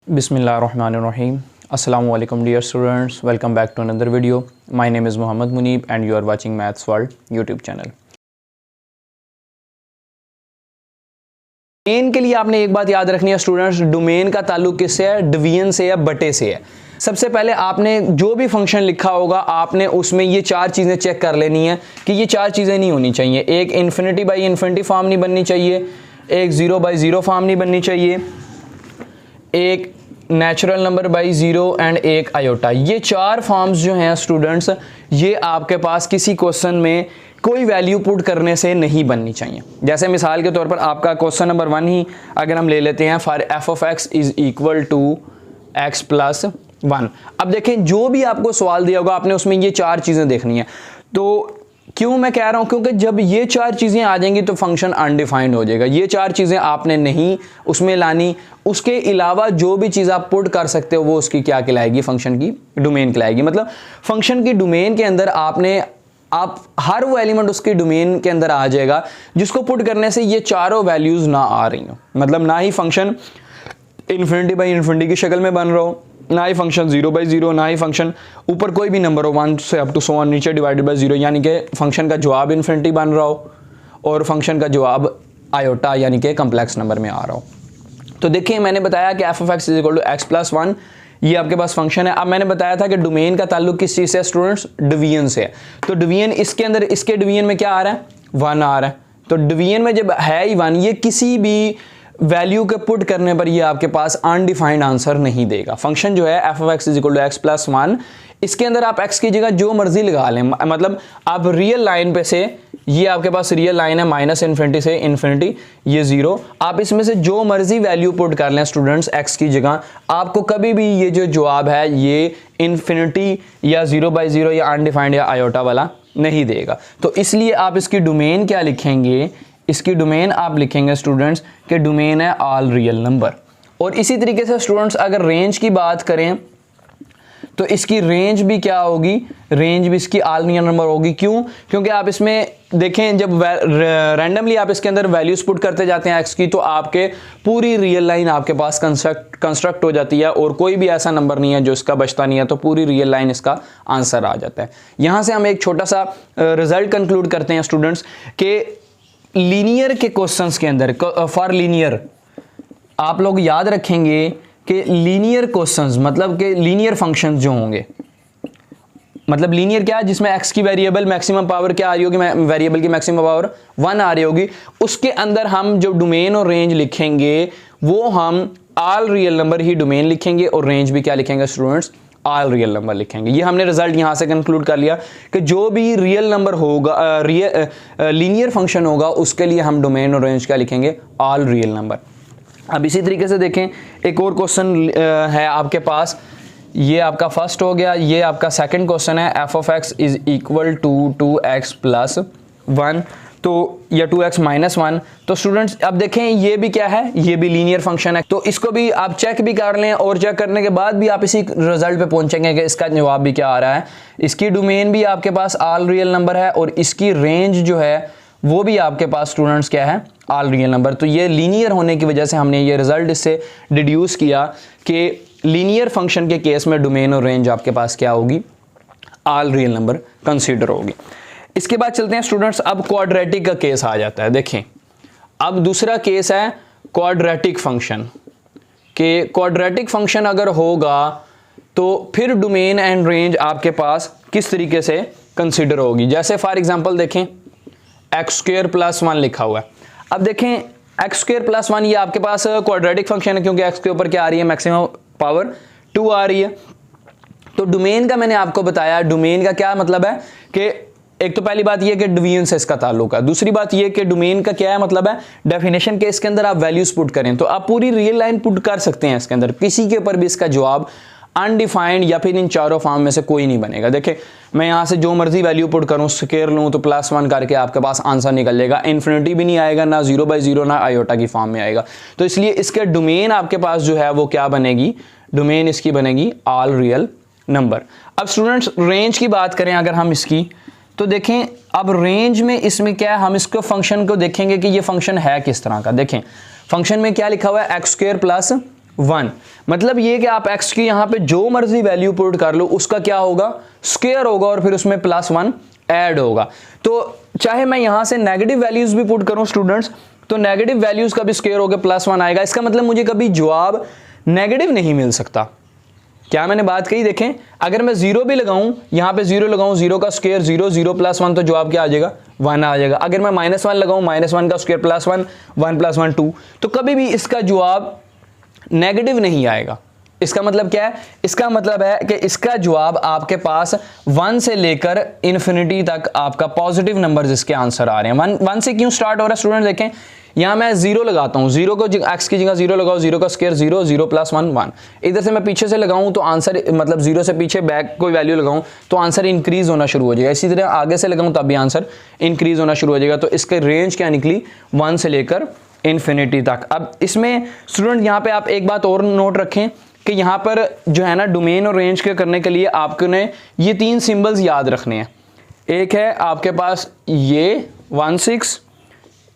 Bismillahirrahmanirrahim. Assalamu alaikum dear students. Welcome back to another video. My name is Muhammad Munib and you are watching Maths World YouTube channel. Domain के लिए आपने एक बात याद रखनी है स्टूडेंट्स, डोमेन का ताल्लुक किससे है? डिवीजन से या बटे से है। सबसे पहले आपने जो भी फंक्शन लिखा होगा आपने उसमें ये चार चीज़ें चेक कर लेनी है कि ये चार चीज़ें नहीं होनी चाहिए। एक इन्फिनिटी बाई इन्फिनिटी फॉर्म नहीं बननी चाहिए, एक ज़ीरो बाई ज़ीरो फॉर्म नहीं बननी चाहिए, एक natural number by zero and एक आयोटा। ये चार फॉर्म्स जो हैं स्टूडेंट्स, ये आपके पास किसी क्वेश्चन में कोई वैल्यू पुट करने से नहीं बननी चाहिए। जैसे मिसाल के तौर पर आपका क्वेश्चन नंबर 1 ही अगर हम ले लेते हैं, for f of x is equal to x plus 1। अब देखें जो भी आपको सवाल दिया होगा आपने उसमें ये चार चीज़ें देखनी है। तो क्यों मैं कह रहा हूं? क्योंकि जब ये चार चीज़ें आ जाएंगी तो फंक्शन अनडिफाइंड हो जाएगा। ये चार चीज़ें आपने नहीं उसमें लानी, उसके अलावा जो भी चीज़ आप पुट कर सकते हो वो उसकी क्या कहलाएगी? फंक्शन की डोमेन कहलाएगी। मतलब फंक्शन की डोमेन के अंदर आप हर वो एलिमेंट उसकी डोमेन के अंदर आ जाएगा जिसको पुट करने से ये चारों वैल्यूज ना आ रही हो। मतलब ना ही फंक्शन इन्फिनिटी बाई इन्फिनिटी की शक्ल में बन रहा हो, ना ही फंक्शन ज़ीरो बाई ज़ीरो, ना ही फंक्शन ऊपर कोई भी नंबर हो 1 से अप टू 100 नीचे डिवाइडेड बाई ज़ीरो, यानी कि फंक्शन का जवाब इन्फिनिटी बन रहा हो और फंक्शन का जवाब आयोटा यानी कि कम्प्लेक्स नंबर में आ रहा हो। तो देखिए मैंने बताया कि f of x is equal to x plus 1, ये आपके पास फंक्शन है। अब मैंने बताया था कि डोमेन का ताल्लुक किस चीज़ से है स्टूडेंट्स? डिवीजन से है। तो डिवीजन इसके अंदर, इसके डिवीजन में क्या आ रहा है? 1 आ रहा है। तो डिवीजन में जब है ही 1, ये किसी भी वैल्यू के पुट करने पर ये आपके पास अनडिफाइंड आंसर नहीं देगा। फंक्शन जो है f of x is equal to x plus 1, इसके अंदर आप एक्स की जगह जो मर्जी लगा लें। मतलब आप रियल लाइन पे से, ये आपके पास रियल लाइन है माइनस इन्फिनिटी से इन्फिनिटी, ये 0, आप इसमें से जो मर्जी वैल्यू पुट कर लें स्टूडेंट्स एक्स की जगह, आपको कभी भी ये जो जवाब है ये इन्फिनिटी या 0 बाई 0 या अनडिफाइंड या आयोटा वाला नहीं देगा। तो इसलिए आप इसकी डोमेन क्या लिखेंगे? इसकी डोमेन आप लिखेंगे स्टूडेंट्स कि डोमेन है ऑल रियल नंबर। और इसी तरीके से स्टूडेंट्स अगर रेंज की बात करें तो इसकी रेंज भी क्या होगी? रेंज भी इसकी ऑल रियल नंबर होगी। क्यों? क्योंकि आप इसमें देखें जब रैंडमली आप इसके अंदर वैल्यूज पुट करते जाते हैं एक्स की, तो आपके पूरी रियल लाइन आपके पास कंस्ट्रक्ट हो जाती है और कोई भी ऐसा नंबर नहीं है जो इसका बचता नहीं है, तो पूरी रियल लाइन इसका आंसर आ जाता है। यहाँ से हम एक छोटा सा रिजल्ट कंक्लूड करते हैं स्टूडेंट्स के लीनियर के क्वेश्चंस के अंदर, फॉर लीनियर आप लोग याद रखेंगे कि लीनियर क्वेश्चंस मतलब कि लीनियर फंक्शंस जो होंगे, मतलब लीनियर क्या है? जिसमें एक्स की वेरिएबल मैक्सिमम पावर क्या आ रही होगी? वेरिएबल की मैक्सिमम पावर 1 आ रही होगी। उसके अंदर हम जो डोमेन और रेंज लिखेंगे वो हम ऑल रियल नंबर ही डोमेन लिखेंगे और रेंज भी क्या लिखेंगे स्टूडेंट्स? ऑल रियल नंबर लिखेंगे। ये हमने रिजल्ट यहां से कंक्लूड कर लिया कि जो भी रियल नंबर होगा, लीनियर फंक्शन होगा, उसके लिए हम डोमेन और रेंज क्या लिखेंगे? All real number. अब इसी तरीके से देखें एक और क्वेश्चन है आपके पास, ये आपका फर्स्ट हो गया, ये आपका सेकंड क्वेश्चन है, f of x is equal to 2x plus 1 तो या 2x माइनस 1। तो स्टूडेंट्स अब देखें ये भी क्या है? ये भी लीनियर फंक्शन है। तो इसको भी आप चेक भी कर लें और चेक करने के बाद भी आप इसी रिजल्ट पे पहुंचेंगे कि इसका जवाब भी क्या आ रहा है। इसकी डोमेन भी आपके पास ऑल रियल नंबर है और इसकी रेंज जो है वो भी आपके पास स्टूडेंट्स क्या है? All real number. तो ये लीनियर होने की वजह से हमने ये रिजल्ट इससे डिड्यूस किया कि लीनियर फंक्शन के केस में डोमेन और रेंज आपके पास क्या होगी? ऑल रियल नंबर कंसीडर होगी। इसके बाद चलते हैं स्टूडेंट्स, अब क्वाड्रेटिक का केस आ जाता है। देखें अब दूसरा केस है क्वाड्रेटिक फंक्शन के। क्वाड्रेटिक फंक्शन अगर होगा तो फिर डोमेन एंड रेंज आपके पास किस तरीके से कंसीडर होगी? जैसे फॉर एग्जांपल देखें एक्स स्क्वायर प्लस 1 लिखा हुआ है। अब देखें एक्स स्क्वायर प्लस 1 ये आपके पास क्वाड्रेटिक फंक्शन है क्योंकि एक्स के ऊपर क्या आ रही है? मैक्सिमम पावर 2 आ रही है। तो डोमेन का मैंने आपको बताया, डोमेन का क्या मतलब है कि एक तो पहली बात ये कि डिवीजन से इसका ताल्लुक है। दूसरी बात ये कि डोमेन का क्या है मतलब है? डेफिनेशन के इसके अंदर आप वैल्यूज पुट करें तो आप पूरी रियल लाइन पुट कर सकते हैं इसके अंदर, किसी के ऊपर भी इसका जवाब अनडिफाइंड या फिर इन चारों फॉर्म में से कोई नहीं बनेगा। देखिए मैं यहाँ से जो मर्जी वैल्यू पुट करूँ, स्क्वायर लूँ तो प्लस 1 करके आपके पास आंसर निकल जाएगा। इन्फिनिटी भी नहीं आएगा, ना 0 बाई 0 ना आयोटा की फॉर्म में आएगा। तो इसलिए इसके डोमेन आपके पास जो है वो क्या बनेगी? डोमेन इसकी बनेगी ऑल रियल नंबर। अब स्टूडेंट्स रेंज की बात करें अगर हम इसकी, तो देखें अब रेंज में इसमें क्या है? हम इसको फंक्शन को देखेंगे कि ये फंक्शन है किस तरह का। देखें फंक्शन में क्या लिखा हुआ है? X square plus 1। मतलब ये कि आप x की यहाँ पे जो मर्जी वैल्यू पुट कर लो उसका क्या होगा, स्क्वायर होगा और फिर उसमें +1 ऐड होगा। तो चाहे मैं यहाँ से नेगेटिव वैल्यूज भी पुट करूँ स्टूडेंट्स, तो नेगेटिव वैल्यूज का भी स्क्वायर होकर +1 आएगा। इसका मतलब मुझे कभी जवाब नेगेटिव नहीं मिल सकता। क्या मैंने बात कही, देखें अगर मैं 0 भी लगाऊं, यहाँ पे 0 लगाऊं, 0 का स्क्वायर 0, 0 + 1 तो जवाब क्या आ जाएगा, 1 आ जाएगा। अगर मैं -1 लगाऊं, -1 का स्क्वायर +1, 1 + 1 2, तो कभी भी इसका जवाब नेगेटिव नहीं आएगा। इसका मतलब क्या है, इसका मतलब है कि इसका जवाब आपके पास 1 से लेकर इन्फिनिटी तक आपका पॉजिटिव नंबर इसके आंसर आ रहे हैं। 1 से क्यों स्टार्ट हो रहा है स्टूडेंट, देखें यहां मैं 0 लगाता हूं, 0 को x की जगह 0 लगाओ, 0 का स्क्वायर 0, 0 + 1 1। इधर से मैं पीछे से लगाऊं तो आंसर मतलब 0 से पीछे बैक कोई वैल्यू लगाऊं तो आंसर इंक्रीज होना शुरू हो जाएगा। इसी तरह आगे से लगाऊं तब भी आंसर इंक्रीज होना शुरू हो जाएगा। तो इसके रेंज क्या निकली, 1 से लेकर इन्फिनिटी तक। अब इसमें स्टूडेंट यहाँ पे आप एक बात और नोट रखें कि यहाँ पर जो है ना डोमेन और रेंज के करने के लिए आपने ये 3 सिंबल्स याद रखने हैं। एक है आपके पास ये 1 6,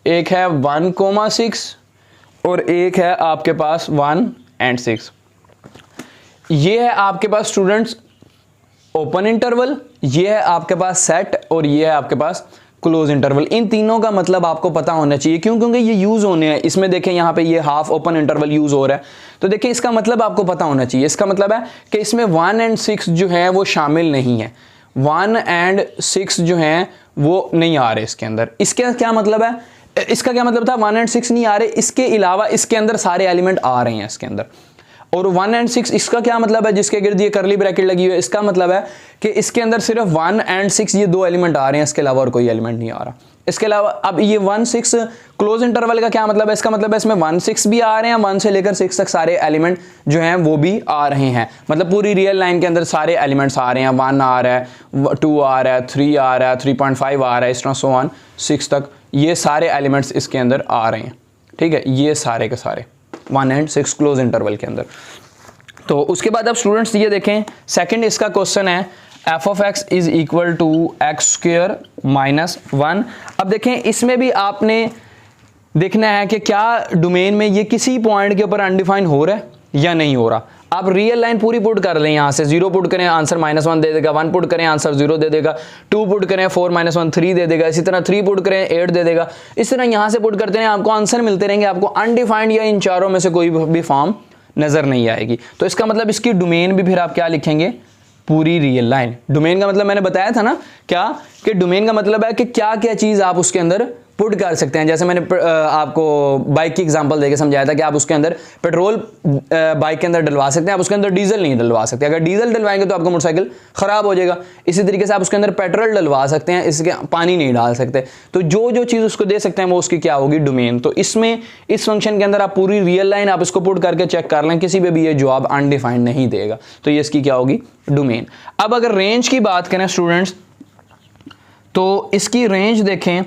एक है 1,6 और एक है आपके पास 1 और 6। ये है आपके पास स्टूडेंट्स ओपन इंटरवल, ये है आपके पास सेट और ये है आपके पास क्लोज इंटरवल। इन तीनों का मतलब आपको पता होना चाहिए, क्यों, क्योंकि ये यूज होने हैं। इसमें देखें यहाँ पे ये हाफ ओपन इंटरवल यूज हो रहा है, तो देखें इसका मतलब आपको पता होना चाहिए। इसका मतलब है कि इसमें 1 और 6 जो है वो शामिल नहीं है, 1 और 6 जो हैं वो नहीं आ रहे इसके अंदर। इसका क्या मतलब है, इसका क्या मतलब था 1 और 6 नहीं आ रहे, इसके अलावा इसके अंदर सारे एलिमेंट आ रहे हैं इसके अंदर। और 1 और 6 इसका क्या मतलब है, जिसके गिर्द ये करली ब्रैकेट लगी हुई है, इसका मतलब है कि इसके अंदर सिर्फ 1 और 6 ये 2 एलिमेंट आ रहे हैं, इसके अलावा और कोई एलिमेंट नहीं आ रहा। इसके अलावा अब ये 1 6 क्लोज इंटरवल का क्या मतलब है, इसका मतलब है इसमें 1 6 भी आ रहे हैं, 1 से लेकर 6 तक सारे एलिमेंट जो हैं वो भी आ रहे हैं। मतलब पूरी रियल लाइन के अंदर सारे एलिमेंट्स आ रहे हैं, 1 आ रहा है, 2 आ रहा है, 3 आ रहा है, 3.5 आ रहा है, इस तरह सो ऑन 6 तक ये सारे एलिमेंट्स इसके अंदर आ रहे हैं। ठीक है, ये सारे के सारे 1 और 6 क्लोज इंटरवल के अंदर। तो उसके बाद अब स्टूडेंट्स ये देखें, सेकंड इसका क्वेश्चन है f(x) is equal to x² - 1। अब देखें इसमें भी आपने देखना है कि क्या डोमेन में ये किसी पॉइंट के ऊपर अनडिफाइन हो रहा है या नहीं हो रहा। आप रियल लाइन पूरी पुट कर लें, यहाँ से 0 पुट करें आंसर -1 दे देगा, 1 पुट करें आंसर 0 दे देगा, 2 पुट करें 4 - 1 3 दे देगा, इसी तरह 3 पुट करें 8 दे देगा। इस तरह यहाँ से पुट करते हैं आपको आंसर मिलते रहेंगे, आपको अनडिफाइंड या इन चारों में से कोई भी फॉर्म नजर नहीं आएगी। तो इसका मतलब इसकी डोमेन भी फिर आप क्या लिखेंगे, पूरी रियल लाइन। डोमेन का मतलब मैंने बताया था ना क्या, कि डोमेन का मतलब है कि क्या क्या चीज आप उसके अंदर पुट कर सकते हैं। जैसे मैंने आपको बाइक की एग्जांपल देके समझाया था कि आप उसके अंदर पेट्रोल बाइक के अंदर डलवा सकते हैं, आप उसके अंदर डीजल नहीं डलवा सकते। अगर डीजल डलवाएंगे तो आपका मोटरसाइकिल खराब हो जाएगा। इसी तरीके से आप उसके अंदर पेट्रोल डलवा सकते हैं, इसके पानी नहीं डाल सकते। तो जो जो चीज़ उसको दे सकते हैं वो उसकी क्या होगी, डोमेन। तो इसमें इस फंक्शन के अंदर आप पूरी रियल लाइन आप इसको पुट करके चेक कर लें, किसी पे भी ये जवाब अनडिफाइंड नहीं देगा, तो ये इसकी क्या होगी, डोमेन। अब अगर रेंज की बात करें स्टूडेंट्स, तो इसकी रेंज देखें।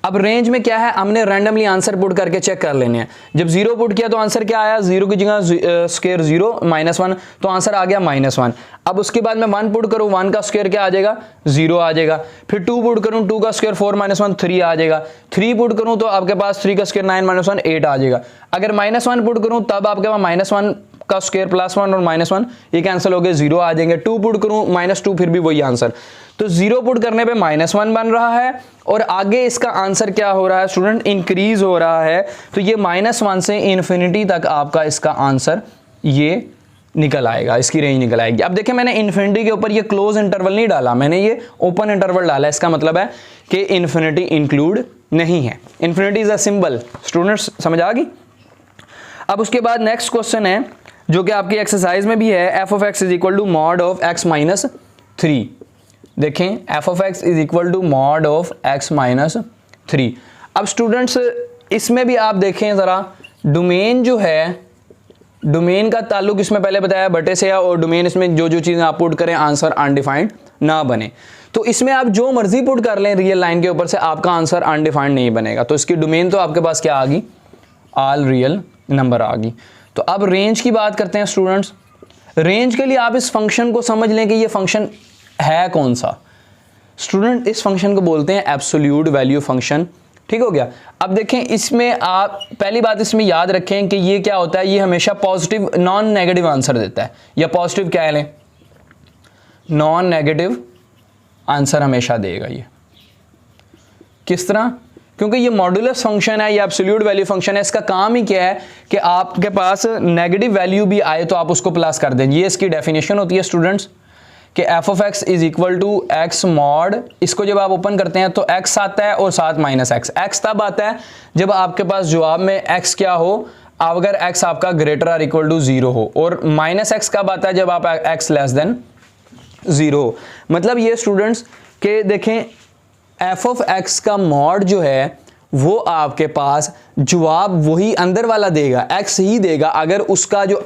अब रेंज में क्या है, हमने रैंडमली आंसर पुट करके चेक कर लेने हैं। जब 0 पुट किया तो आंसर क्या आया, 0 की जगह स्क्वायर 0 -1 तो आंसर आ गया -1। अब उसके बाद मैं 1 पुट करूं, 1 का स्क्वायर क्या आ जाएगा, 0 आ जाएगा। फिर 2 पुट करूं, 2 का स्क्वायर 4 - 1 3 आ जाएगा। 3 पुट करूं तो आपके पास 3 का स्क्वायर 9 - 1 8 आ जाएगा। अगर -1 पुट करूं तब आपके पास -1 का स्क्वायर +1 और -1 ये कैंसिल हो गए, 0 आ जाएंगे। 2 पुट करूं -2 फिर भी वही आंसर। तो 0 पुट करने पे -1 बन रहा है और आगे इसका आंसर क्या हो रहा है स्टूडेंट, इंक्रीज हो रहा है। तो ये -1 से इन्फिनिटी तक आपका इसका आंसर ये निकल आएगा, इसकी रेंज निकल आएगी। अब देखिए मैंने इन्फिनिटी के ऊपर ये क्लोज इंटरवल नहीं डाला, मैंने ये ओपन इंटरवल डाला। इसका मतलब है कि इन्फिनिटी इंक्लूड नहीं है। Infinity is a symbol, students समझ आ गई। अब उसके बाद नेक्स्ट क्वेश्चन है जो कि आपकी एक्सरसाइज में भी है, f(x) is equal to mod of x - 3। देखें f(x) is equal to mod of x - 3। अब स्टूडेंट्स इसमें भी आप देखें ज़रा, डोमेन जो है, डोमेन का ताल्लुक इसमें पहले बताया बटे से है, और डोमेन इसमें जो जो चीज़ें आप पुट करें आंसर अनडिफाइंड ना बने। तो इसमें आप जो मर्जी पुट कर लें रियल लाइन के ऊपर से, आपका आंसर अनडिफाइंड नहीं बनेगा। तो इसकी डोमेन तो आपके पास क्या आ गई, ऑल रियल नंबर आ गई। तो अब रेंज की बात करते हैं स्टूडेंट्स। रेंज के लिए आप इस फंक्शन को समझ लें कि ये फंक्शन है कौन सा। स्टूडेंट इस फंक्शन को बोलते हैं एब्सोल्यूट वैल्यू फंक्शन, ठीक हो गया। अब देखें इसमें आप पहली बात इसमें याद रखें कि ये क्या होता है, ये हमेशा पॉजिटिव नॉन नेगेटिव आंसर देता है, या पॉजिटिव क्या लें, नॉन नेगेटिव आंसर हमेशा देगा। ये किस तरह, क्योंकि ये मॉडुलस फंक्शन है, ये एब्सोल्यूट वैल्यू फंक्शन है, इसका काम ही क्या है कि आपके पास नेगेटिव वैल्यू भी आए तो आप उसको प्लस कर दें। ये इसकी डेफिनेशन होती है स्टूडेंट्स कि f of x is equal to x mod, इसको जब आप ओपन करते हैं तो एक्स आता है और साथ माइनस एक्स। एक्स तब आता है जब आपके पास जवाब में एक्स क्या हो, अगर एक्स आपका ग्रेटर और इक्वल टू 0 हो, और माइनस एक्स कब आता है जब आप एक्स लेस देन 0 हो। मतलब ये स्टूडेंट्स के देखें एफ ऑफ एक्स का मॉड जो है वो आपके पास जवाब वही अंदर वाला देगा, एक्स ही देगा, अगर उसका जो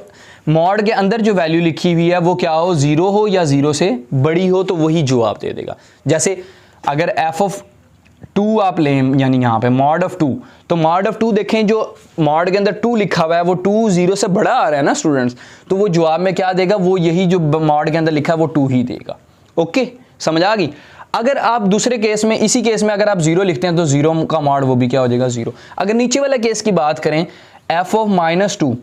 मॉड के अंदर जो वैल्यू लिखी हुई है वो क्या हो, 0 हो या 0 से बड़ी हो, तो वही जवाब दे देगा। जैसे अगर एफ ऑफ 2 आप लें, यानी यहाँ पे मॉड ऑफ 2, तो मॉड ऑफ 2 देखें जो मॉड के अंदर 2 लिखा हुआ है वो 2 0 से बड़ा आ रहा है ना स्टूडेंट्स, तो वो जवाब में क्या देगा, वो यही जो मॉड के अंदर लिखा है वो 2 ही देगा। ओके, समझ आ गई। अगर आप दूसरे केस में, इसी केस में अगर आप 0 लिखते हैं तो 0 का मॉड वो भी क्या हो जाएगा, 0। अगर नीचे वाला केस की बात करें एफ ऑफ -2,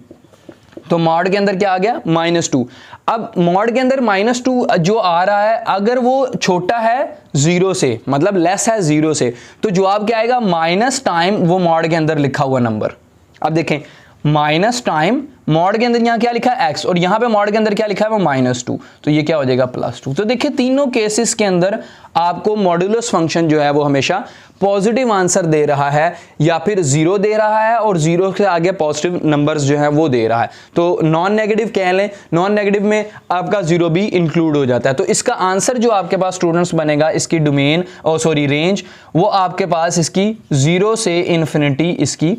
तो मॉड के अंदर क्या आ गया, -2। अब मॉड के अंदर -2 जो आ रहा है अगर वो छोटा है 0 से, मतलब लेस है 0 से, तो जवाब क्या आएगा, माइनस टाइम वो मॉड के अंदर लिखा हुआ नंबर। अब देखें माइनस टाइम मॉड के अंदर यहाँ क्या लिखा है x, और यहाँ पे मॉड के अंदर क्या लिखा है वो -2, तो ये क्या हो जाएगा +2। तो देखिए तीनों केसेस के अंदर आपको मॉड्यूलस फंक्शन जो है वो हमेशा पॉजिटिव आंसर दे रहा है, या फिर 0 दे रहा है और 0 से आगे पॉजिटिव नंबर्स जो है वो दे रहा है। तो नॉन नेगेटिव कह लें, नॉन नेगेटिव में आपका 0 भी इंक्लूड हो जाता है। तो इसका आंसर जो आपके पास स्टूडेंट्स बनेगा, इसकी डोमेन रेंज, वो आपके पास इसकी 0 से इन्फिनिटी इसकी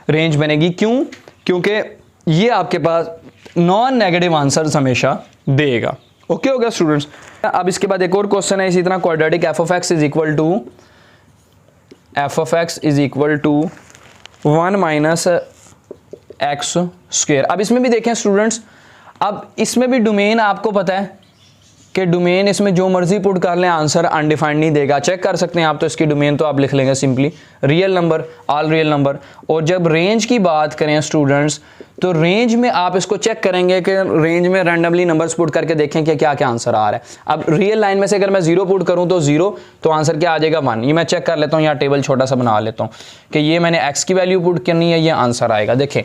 रेंज बनेगी। क्यों, क्योंकि ये आपके पास नॉन नेगेटिव आंसर्स हमेशा देगा। ओके हो गया स्टूडेंट्स। अब इसके बाद एक और क्वेश्चन है इसी तरह, quadratic f of x is equal to 1 minus x square. अब इसमें भी देखें स्टूडेंट्स, अब इसमें भी डोमेन आपको पता है कि डोमेन इसमें जो मर्जी पुट कर लें आंसर अनडिफाइंड नहीं देगा। चेक कर सकते हैं आप, तो इसकी डोमेन तो आप लिख लेंगे simply real number, all real number. और जब रेंज की बात करें स्टूडेंट्स, तो रेंज में आप इसको चेक करेंगे कि रेंज में रैंडमली नंबर्स पुट करके देखें कि क्या क्या आंसर आ रहा है। अब रियल लाइन में से अगर मैं 0 पुट करूं तो 0, तो आंसर क्या आ जाएगा 1। ये मैं चेक कर लेता हूँ, यहाँ टेबल छोटा सा बना लेता हूँ कि ये मैंने x की वैल्यू पुट करनी है, ये आंसर आएगा। देखें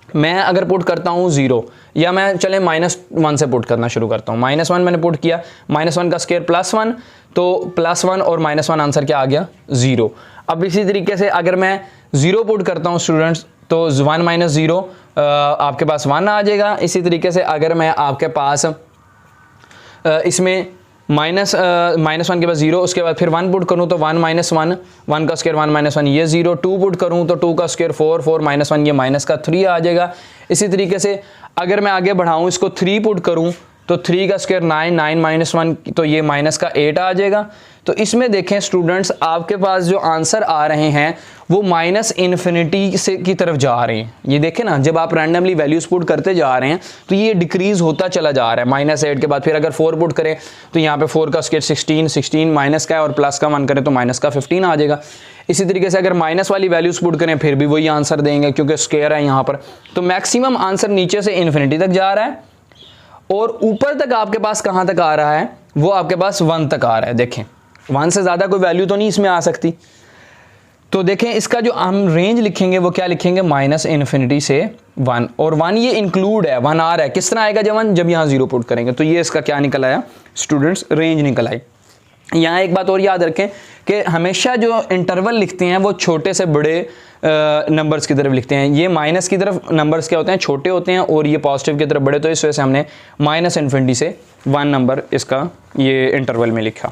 मैं अगर पुट करता हूँ 0, या मैं चले -1 से पुट करना शुरू करता हूँ। -1 मैंने पुट किया, -1 का स्क्वायर +1, तो +1 और -1 आंसर क्या आ गया, 0। अब इसी तरीके से अगर मैं 0 पुट करता हूँ स्टूडेंट्स, तो 1 - 0 आपके पास 1 आ जाएगा। इसी तरीके से अगर मैं आपके पास इसमें -1 के बाद 0, उसके बाद फिर 1 पुट करूँ तो 1 - 1, 1 का स्क्वायर 1 - 1 ये 0, 2 पुट करूँ तो 2 का स्क्वायर 4, 4 - 1 ये माइनस का 3 आ जाएगा। इसी तरीके से अगर मैं आगे बढ़ाऊँ, इसको 3 पुट करूँ तो 3 का स्क्वायर 9, 9 - 1 तो ये माइनस का 8 आ जाएगा। तो इसमें देखें स्टूडेंट्स आपके पास जो आंसर आ रहे हैं वो -इन्फिनिटी से की तरफ जा रहे हैं। ये देखें ना, जब आप रैंडमली वैल्यूज पुट करते जा रहे हैं तो ये डिक्रीज होता चला जा रहा है। -8 के बाद फिर अगर 4 पुट करें तो यहाँ पे 4 का स्क्वायर 16, 16 माइनस का है, और प्लस का 1 करें तो माइनस का 15 आ जाएगा। इसी तरीके से अगर माइनस वाली वैल्यूज पुट करें फिर भी वही आंसर देंगे, क्योंकि स्क्वायर है यहाँ पर। तो मैक्सिमम आंसर नीचे से इन्फिनिटी तक जा रहा है, और ऊपर तक आपके पास कहाँ तक आ रहा है, वो आपके पास 1 तक आ रहा है। देखें 1 से ज़्यादा कोई वैल्यू तो नहीं इसमें आ सकती। तो देखें इसका जो हम रेंज लिखेंगे वो क्या लिखेंगे, -इन्फिनिटी से 1, और 1 ये इंक्लूड है, 1 आ रहा है। किस तरह आएगा जब यहाँ 0 पुट करेंगे, तो ये इसका क्या निकल आया स्टूडेंट्स, रेंज निकल आई। यहाँ एक बात और याद रखें कि हमेशा जो इंटरवल लिखते हैं वो छोटे से बड़े नंबर्स की तरफ लिखते हैं। ये माइनस की तरफ नंबर्स क्या होते हैं, छोटे होते हैं, और ये पॉजिटिव की तरफ बड़े, तो इस वजह से हमने -इन्फिनिटी से 1 नंबर इसका ये इंटरवल में लिखा।